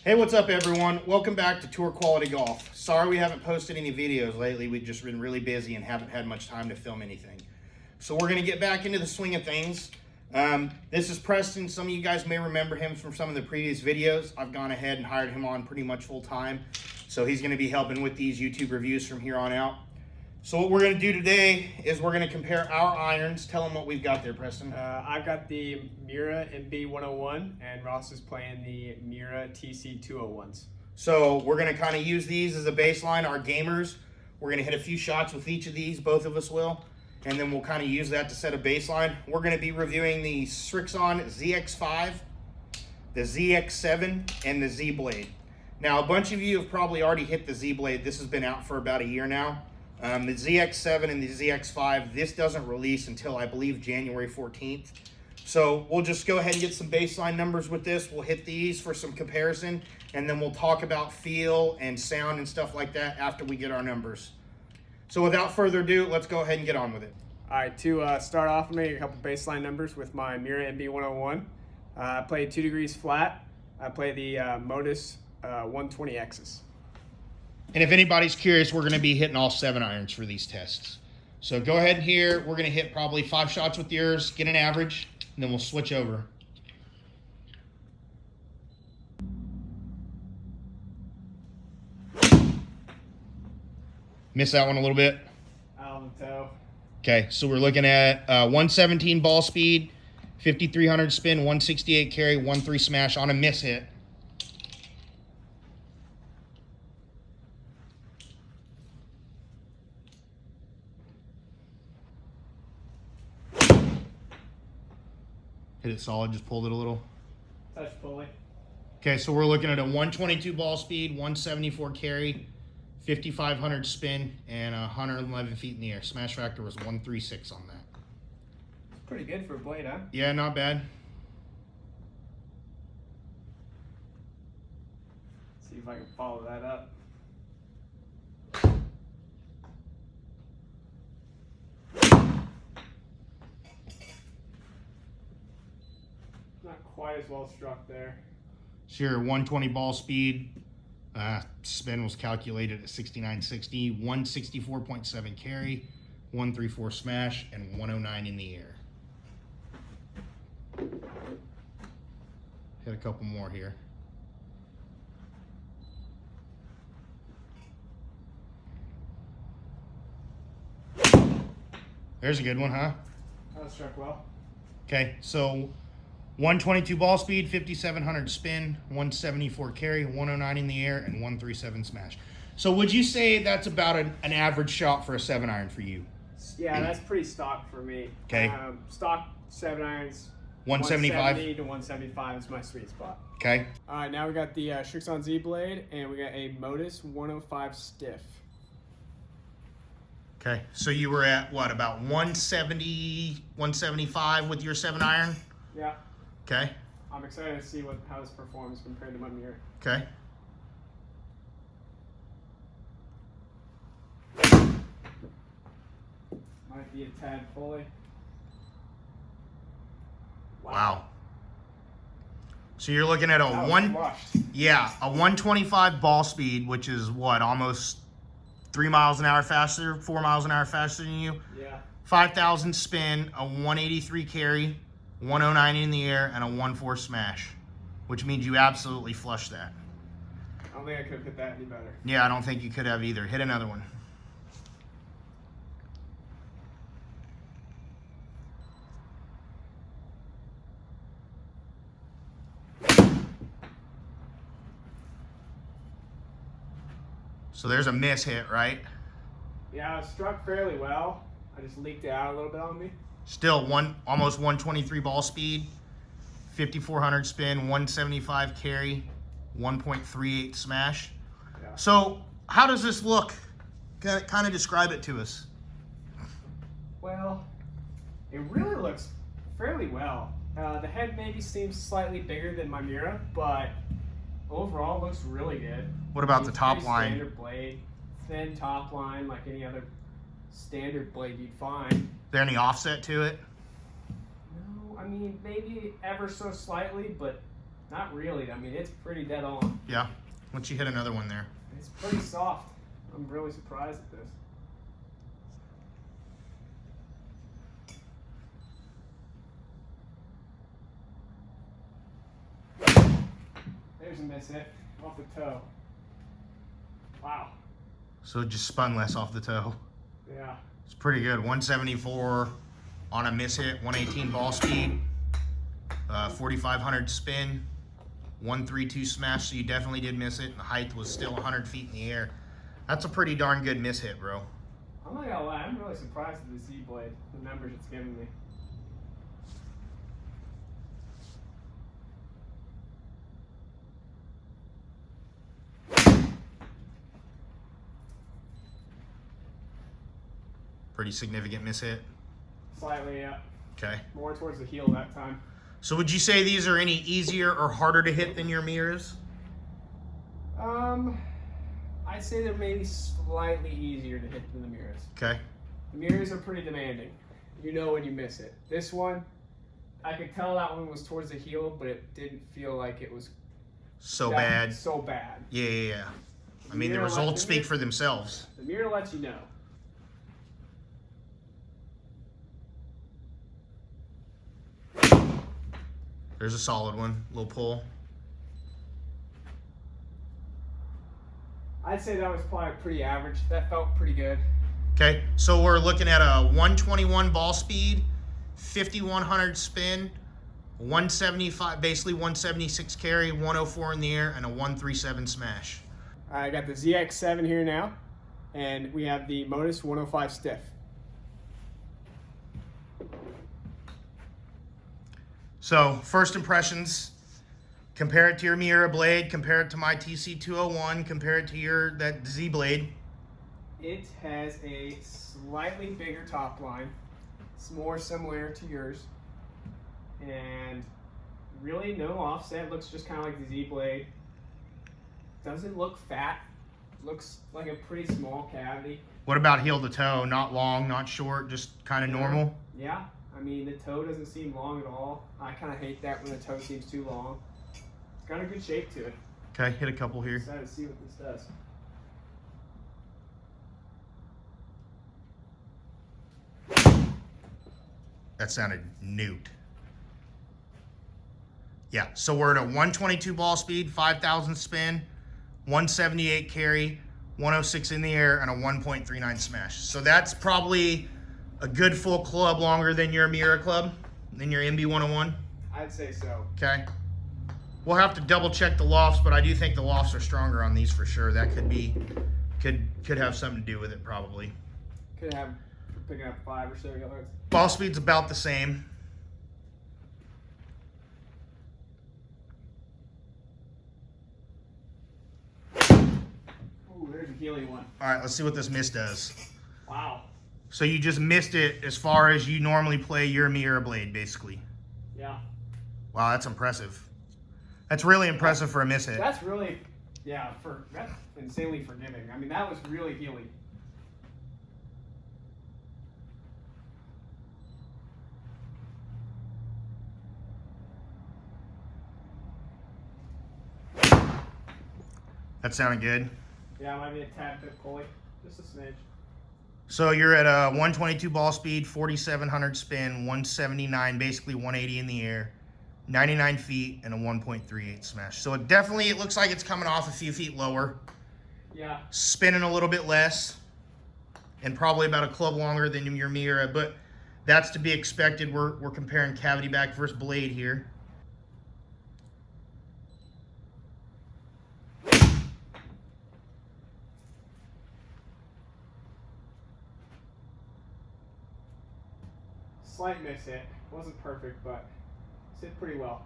Hey, what's up everyone? Welcome back to Tour Quality Golf. Sorry we haven't posted any videos lately. We've just been really busy and haven't had much time to film anything. So we're gonna get back into the swing of things. This is Preston. Some of you guys may remember him from some of the previous videos. I've gone ahead and hired him on pretty much full time. So he's gonna be helping with these YouTube reviews from here on out. So what we're gonna do today is we're gonna compare our irons. Tell them what we've got there, Preston. I've got the Mira MB101 and Ross is playing the Mira TC201s. So we're gonna kind of use these as a baseline, our gamers. We're gonna hit a few shots with each of these, both of us will, and then we'll kind of use that to set a baseline. We're gonna be reviewing the Srixon ZX5, the ZX7, and the Z Blade. Now, a bunch of you have probably already hit the Z Blade. This has been out for about a year now. The ZX7 and the ZX5, this doesn't release until I believe January 14th. So we'll just go ahead and get some baseline numbers with this. We'll hit these for some comparison, and then we'll talk about feel and sound and stuff like that after we get our numbers. So without further ado, let's go ahead and get on with it. All right, to start off, I'm going to get a couple baseline numbers with my Mira MB101. I play 2 degrees flat. I play the Modus 120Xs. And if anybody's curious, we're going to be hitting all 7 irons for these tests. So go ahead and here, we're going to hit probably 5 shots with yours, get an average, and then we'll switch over. Miss that one a little bit. Out on the toe. Okay, so we're looking at 117 ball speed, 5,300 spin, 168 carry, 1-3 smash on a miss hit. Hit it solid, just pulled it a little. Touch pulley. Okay, so we're looking at a 122 ball speed, 174 carry, 5,500 spin, and 111 feet in the air. Smash factor was 136 on that. Pretty good for a blade, huh? Yeah, not bad. See if I can follow that up. Not quite as well struck there. Sure, 120 ball speed. Spin was calculated at 6960, 164.7 carry, 134 smash, and 109 in the air. Hit a couple more here. There's a good one, huh? That was struck well. Okay, so 122 ball speed, 5,700 spin, 174 carry, 109 in the air, and 137 smash. So would you say that's about an average shot for a 7 iron for you? Yeah, that's pretty stock for me. Okay. Stock 7 irons. 175? 170 to 175 is my sweet spot. Okay. All right, now we got the Srixon Z Blade, and we got a Modus 105 stiff. Okay, so you were at what, about 170, 175 with your 7 iron? Yeah. Okay. I'm excited to see how this performs compared to my Mira. Okay. Might be a tad fully. Wow. So you're looking at a That was one, flushed. yeah, a 125 ball speed, which is what, almost 3 miles an hour faster, 4 miles an hour faster than you. Yeah. 5,000 spin, a 183 carry, 109 in the air, and a 1-4 smash, which means you absolutely flushed that. I don't think I could have hit that any better. Yeah, I don't think you could have either. Hit another one. So there's a miss hit, right? Yeah, it struck fairly well. I just leaked it out a little bit on me. Still almost 123 ball speed, 5,400 spin, 175 carry, 1.38 smash. Yeah. So how does this look? Kind of describe it to us. Well, it really looks fairly well. The head maybe seems slightly bigger than my Mira, but overall it looks really good. What about the top Pretty line? Standard blade, thin top line like any other standard blade you'd find. Is there any offset to it? No, I mean maybe ever so slightly, but Not really. I mean, it's pretty dead on. Yeah. Once you hit another one there. It's pretty soft. I'm really surprised at this. There's a miss hit off the toe. Wow. So it just spun less off the toe. Yeah. It's pretty good. 174 on a miss hit, 118 ball speed, 4,500 spin, 132 smash. So you definitely did miss it. And the height was still 100 feet in the air. That's a pretty darn good miss hit, bro. I'm not gonna lie. I'm really surprised at the Z blade, the numbers it's giving me. Pretty significant miss hit. Slightly, yeah. Okay. More towards the heel that time. So would you say these are any easier or harder to hit than your mirrors? I'd say they're maybe slightly easier to hit than the mirrors. Okay. The mirrors are pretty demanding. You know when you miss it. This one, I could tell that one was towards the heel, but it didn't feel like it was So bad. So bad. Yeah. I mean, the results speak for themselves. The mirror lets you know. There's a solid one. Little pull. I'd say that was probably pretty average. That felt pretty good. Okay, so we're looking at a 121 ball speed, 5,100 spin, 175, basically 176 carry, 104 in the air, and a 137 smash. I got the ZX7 here now, and we have the Modus 105 stiff. So, first impressions, compare it to your Miura blade, compare it to my TC201, compare it to that Z blade. It has a slightly bigger top line. It's more similar to yours. And really no offset. Looks just kind of like the Z blade. Doesn't look fat. Looks like a pretty small cavity. What about heel to toe? Not long, not short, just kind of normal? Yeah. I mean, the toe doesn't seem long at all. I kind of hate that when the toe seems too long. It's got a good shape to it. Okay, hit a couple here. Excited to see what this does. That sounded newt. Yeah, so we're at a 122 ball speed, 5,000 spin, 178 carry, 106 in the air, and a 1.39 smash. So that's probably a good full club longer than your Miura club, than your MB101. I'd say so. Okay. We'll have to double check the lofts, but I do think the lofts are stronger on these for sure. That could have something to do with it probably. Could have picking up 5 or so yards. Ball speed's about the same. Ooh, there's a healy one. All right, let's see what this miss does. Wow. So you just missed it as far as you normally play your Miura blade, basically. Yeah. Wow, that's impressive. That's really impressive for a miss hit. That's really, yeah, that's insanely forgiving. I mean, that was really healy. That sounded good. Yeah, might be a tad bit pulley. Just a smidge. So you're at a 122 ball speed, 4,700 spin, 179, basically 180 in the air, 99 feet, and a 1.38 smash. So it looks like it's coming off a few feet lower. Yeah. Spinning a little bit less, and probably about a club longer than your Miura, but that's to be expected. We're comparing cavity back versus blade here. Slight miss hit. Wasn't perfect, but it's hit pretty well.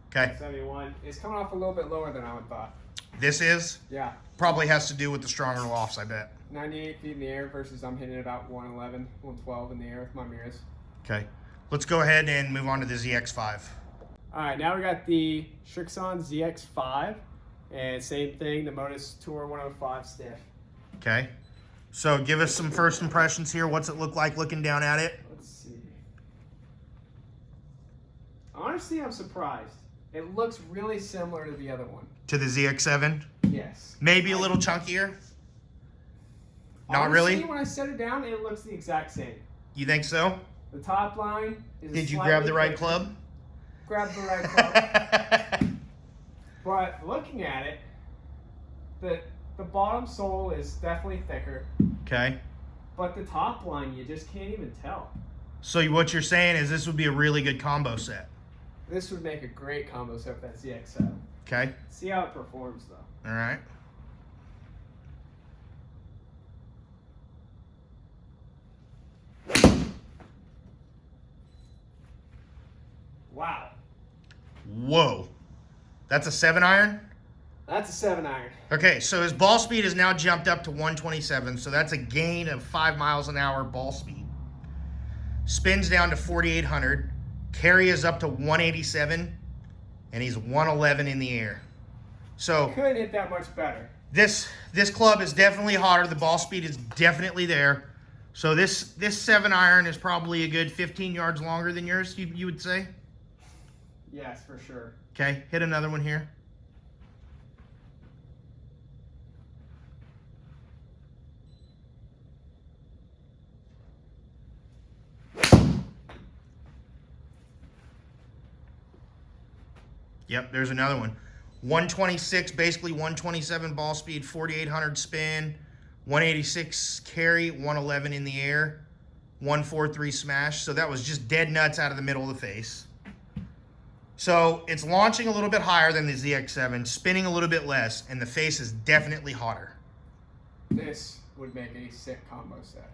Okay. 71. It's coming off a little bit lower than I would thought. This is? Yeah. Probably has to do with the stronger lofts, I bet. 98 feet in the air versus I'm hitting about 111, 112 in the air with my mirrors. Okay. Let's go ahead and move on to the ZX5. All right, now we got the Srixon ZX5, and same thing, the Modus Tour 105 stiff. Okay. So give us some first impressions here. What's it look like looking down at it? Let's see. Honestly, I'm surprised. It looks really similar to the other one. To the ZX7? Yes. Maybe a little chunkier? Not Honestly, really? when I set it down, it looks the exact same. You think so? The top line is Did you grab the right club? Grab the right club. But looking at it, the bottom sole is definitely thicker. Okay. But the top line, you just can't even tell. So what you're saying is this would be a really good combo set. This would make a great combo set with that ZX7. Okay. See how it performs, though. All right. Wow. Whoa. That's a 7-iron? That's a 7-iron. Okay, so his ball speed has now jumped up to 127, so that's a gain of 5 miles an hour ball speed. Spins down to 4,800. Carry is up to 187, and he's 111 in the air. So Couldn't hit that much better. this club is definitely hotter. The ball speed is definitely there. So this 7-iron is probably a good 15 yards longer than yours, you would say? Yes, for sure. Okay, hit another one here. Yep, there's another one. 126, basically 127 ball speed, 4,800 spin, 186 carry, 111 in the air, 143 smash. So that was just dead nuts out of the middle of the face. So it's launching a little bit higher than the ZX7, spinning a little bit less, and the face is definitely hotter. This would make a sick combo set.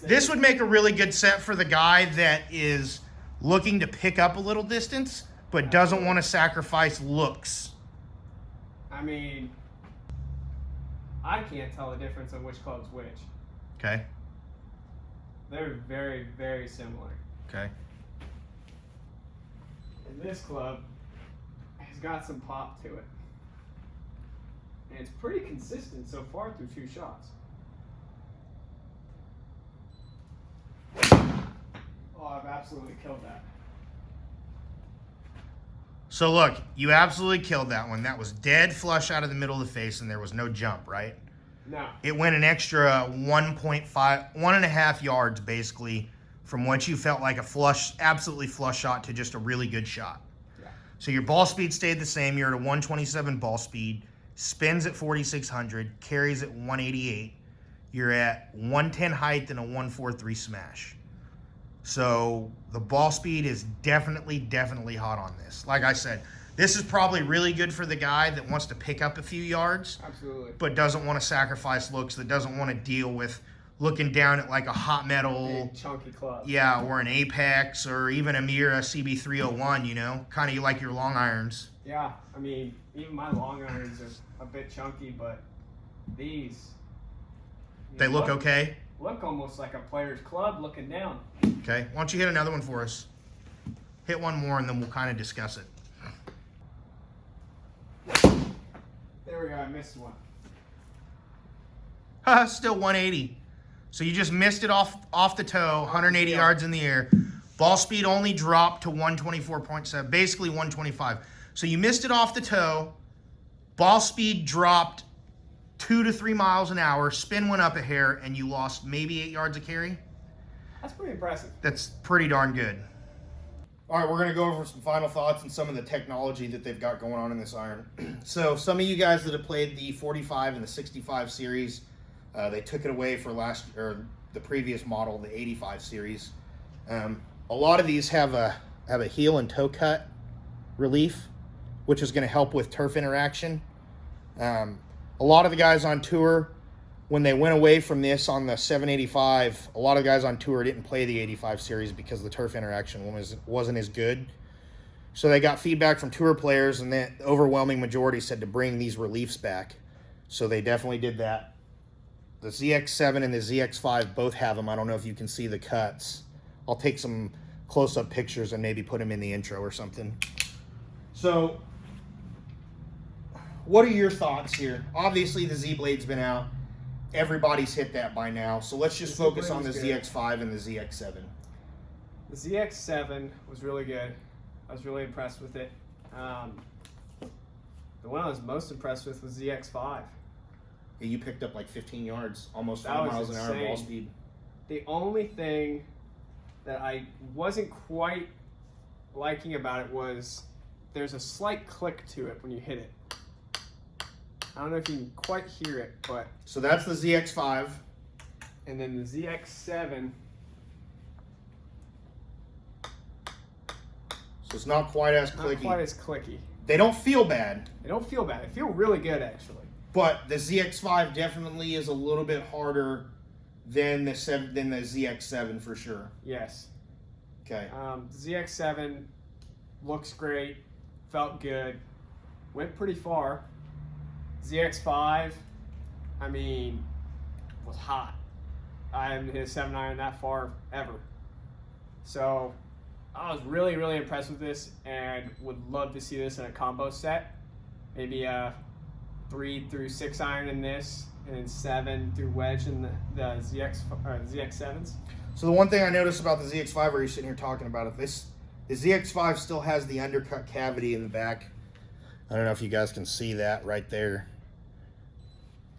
This would make a really good set for the guy that is looking to pick up a little distance, but doesn't want to sacrifice looks. I mean, I can't tell the difference on which club's which. Okay. They're very, very similar. Okay. And this club has got some pop to it. And it's pretty consistent so far through 2 shots. Oh, I've absolutely killed that. So look, you absolutely killed that one. That was dead flush out of the middle of the face, and there was no jump, right? No. It went an extra 1.5 yards, basically, from what you felt like a flush, absolutely flush shot to just a really good shot. Yeah. So your ball speed stayed the same. You're at a 127 ball speed, spins at 4,600, carries at 188. You're at 110 height and a 143 smash. So the ball speed is definitely hot on this. Like I said, this is probably really good for the guy that wants to pick up a few yards. Absolutely. But doesn't want to sacrifice looks, that doesn't want to deal with looking down at like a hot metal. Big, chunky club. Yeah, or an Apex or even a Mira CB301, you know, kind of like your long irons. Yeah, I mean, even my long irons are a bit chunky, but these... They look okay? Look almost like a player's club looking down. Okay, why don't you hit another one for us? Hit one more and then we'll kind of discuss it. There we go, I missed one. Still 180. So you just missed it off the toe, 180 Yeah. yards in the air. Ball speed only dropped to 124.7, basically 125. So you missed it off the toe. Ball speed dropped 2 to 3 miles an hour. Spin went up a hair, and you lost maybe 8 yards of carry. That's pretty impressive. That's pretty darn good. All right, we're going to go over some final thoughts and some of the technology that they've got going on in this iron. So some of you guys that have played the 45 and the 65 series, they took it away for the previous model, the 85 series. A lot of these have a heel and toe cut relief, which is going to help with turf interaction. A lot of the guys on tour, when they went away from this on the 785, a lot of guys on tour didn't play the 85 series because the turf interaction wasn't as good. So they got feedback from tour players, and the overwhelming majority said to bring these reliefs back. So they definitely did that. The ZX7 and the ZX5 both have them. I don't know if you can see the cuts. I'll take some close-up pictures and maybe put them in the intro or something. So, what are your thoughts here? Obviously, the Z-Blade's been out. Everybody's hit that by now. So let's just focus on the ZX5 and the ZX7. The ZX7 was really good. I was really impressed with it. The one I was most impressed with was ZX5. Yeah, you picked up like 15 yards, almost That 5 was miles an hour insane. ball speed. The only thing that I wasn't quite liking about it was there's a slight click to it when you hit it. I don't know if you can quite hear it, but... So that's the ZX5. And then the ZX7... So it's not quite as clicky. Not quite as clicky. They don't feel bad. They don't feel bad. They feel really good, actually. But the ZX5 definitely is a little bit harder than the ZX7 for sure. Yes. Okay. The ZX7 looks great, felt good, went pretty far. ZX5, I mean, was hot. I haven't hit a 7-iron that far ever. So I was really, really impressed with this and would love to see this in a combo set. Maybe a 3 through 6 iron in this, and then 7 through wedge in the ZX7s. So the one thing I noticed about the ZX5, where you're sitting here talking about it, the ZX5 still has the undercut cavity in the back. I don't know if you guys can see that right there,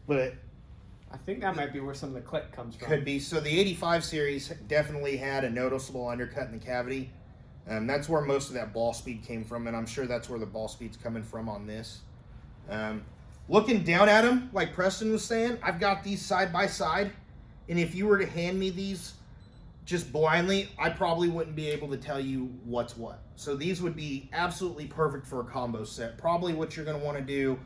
but I think that might be where some of the click comes from. could be. So the 85 series definitely had a noticeable undercut in the cavity. That's where most of that ball speed came from, and I'm sure that's where the ball speed's coming from on this. Looking down at them, like Preston was saying, I've got these side by side, and if you were to hand me these just blindly, I probably wouldn't be able to tell you what's what. So these would be absolutely perfect for a combo set. Probably what you're going to want to do,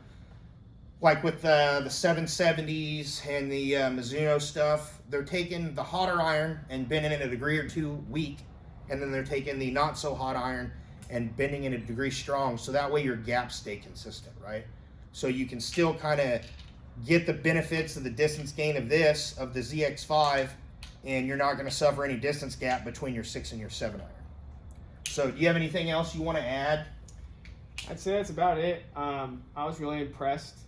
like with the 770s and the Mizuno stuff, they're taking the hotter iron and bending it a degree or two weak, and then they're taking the not so hot iron and bending it a degree strong, so that way your gaps stay consistent, right? So you can still kind of get the benefits of the distance gain of the ZX5, and you're not going to suffer any distance gap between your 6 and your 7 iron. So do you have anything else you want to add? I'd say that's about it. I was really impressed,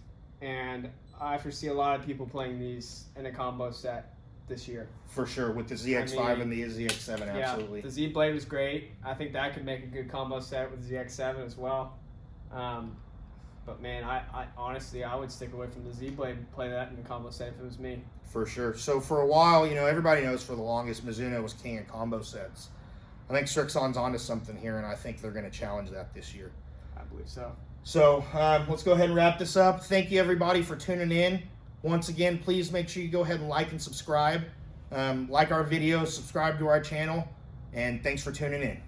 and I foresee a lot of people playing these in a combo set this year. For sure, with the ZX5 and the ZX7, absolutely. Yeah, the Z Blade was great. I think that could make a good combo set with the ZX7 as well. But man, I honestly, I would stick away from the Z Blade and play that in the combo set if it was me. For sure. So for a while, you know, everybody knows for the longest Mizuno was king of combo sets. I think Srixon's onto something here, and I think they're going to challenge that this year. I believe so. So let's go ahead and wrap this up. Thank you, everybody, for tuning in. Once again, please make sure you go ahead and like and subscribe. Like our videos, subscribe to our channel, and thanks for tuning in.